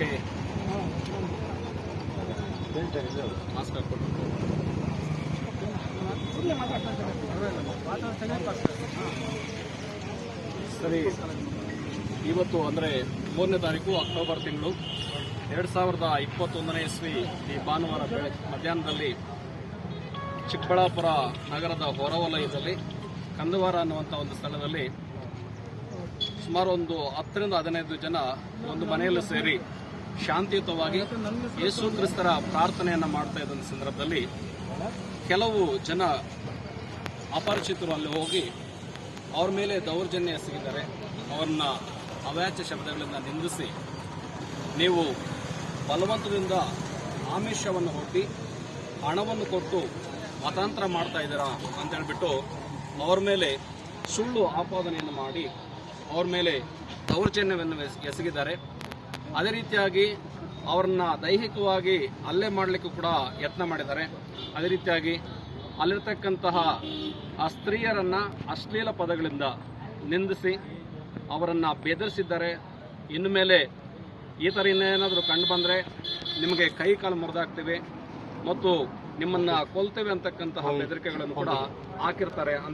ಇಲಾಖೆ ಮಾಸ್ಕ್ ಹಾಕ್ಕೊಂಡು ಸರಿ, ಇವತ್ತು ಅಂದರೆ 3ನೇ ತಾರೀಕು ಅಕ್ಟೋಬರ್ ತಿಂಗಳು 2021ನೇ ಇಸ್ವಿ ಈ ಭಾನುವಾರ ಮಧ್ಯಾಹ್ನದಲ್ಲಿ ಚಿಕ್ಕಬಳ್ಳಾಪುರ ನಗರದ ಹೊರವಲಯದಲ್ಲಿ ಕಂದವಾರ ಅನ್ನುವಂಥ ಒಂದು ಸ್ಥಳದಲ್ಲಿ ಸುಮಾರು ಒಂದು 10ರಿಂದ 15 ಜನ ಒಂದು ಮನೆಯಲ್ಲಿ ಸೇರಿ ಶಾಂತಿಯುತವಾಗಿ ಯೇಸು ಕ್ರಿಸ್ತರ ಪ್ರಾರ್ಥನೆಯನ್ನು ಮಾಡ್ತಾ ಇದ್ದ ಸಂದರ್ಭದಲ್ಲಿ ಕೆಲವು ಜನ ಅಪರಿಚಿತರು ಅಲ್ಲಿ ಹೋಗಿ ಅವ್ರ ಮೇಲೆ ದೌರ್ಜನ್ಯ ಎಸಗಿದ್ದಾರೆ. ಅವ್ರನ್ನ ಅವ್ಯಾಚ್ಯ ಶಬ್ದಗಳಿಂದ ನಿಂದಿಸಿ, ನೀವು ಬಲವಂತದಿಂದ ಆಮಿಷವನ್ನು ಒಡ್ಡಿ ಹಣವನ್ನು ಕೊಟ್ಟು ಮತಾಂತರ ಮಾಡ್ತಾ ಇದ್ದೀರಾ ಅಂತ ಹೇಳ್ಬಿಟ್ಟು ಅವ್ರ ಮೇಲೆ ಸುಳ್ಳು ಆಪಾದನೆಯನ್ನು ಮಾಡಿ ಅವ್ರ ಮೇಲೆ ದೌರ್ಜನ್ಯವನ್ನು ಎಸಗಿದ್ದಾರೆ. ಅದೇ ರೀತಿಯಾಗಿ ಅವ್ರನ್ನ ದೈಹಿಕವಾಗಿ ಹಲ್ಲೆ ಮಾಡಲಿಕ್ಕೂ ಕೂಡ ಯತ್ನ ಮಾಡಿದ್ದಾರೆ. ಅದೇ ರೀತಿಯಾಗಿ ಅಲ್ಲಿರ್ತಕ್ಕಂತಹ ಆ ಸ್ತ್ರೀಯರನ್ನು ಅಶ್ಲೀಲ ಪದಗಳಿಂದ ನಿಂದಿಸಿ ಅವರನ್ನು ಬೆದರಿಸಿದ್ದಾರೆ. ಇನ್ನು ಮೇಲೆ ಈ ಥರ ಇನ್ನೇನಾದರೂ ಕಂಡು ಬಂದರೆ ನಿಮಗೆ ಕೈ ಕಾಲು ಮುರಿದಾಕ್ತೀವಿ ಮತ್ತು ನಿಮ್ಮನ್ನು ಕೊಲ್ತೇವೆ ಅಂತಕ್ಕಂತಹ ಬೆದರಿಕೆಗಳನ್ನು ಕೂಡ ಹಾಕಿರ್ತಾರೆ ಅಂತ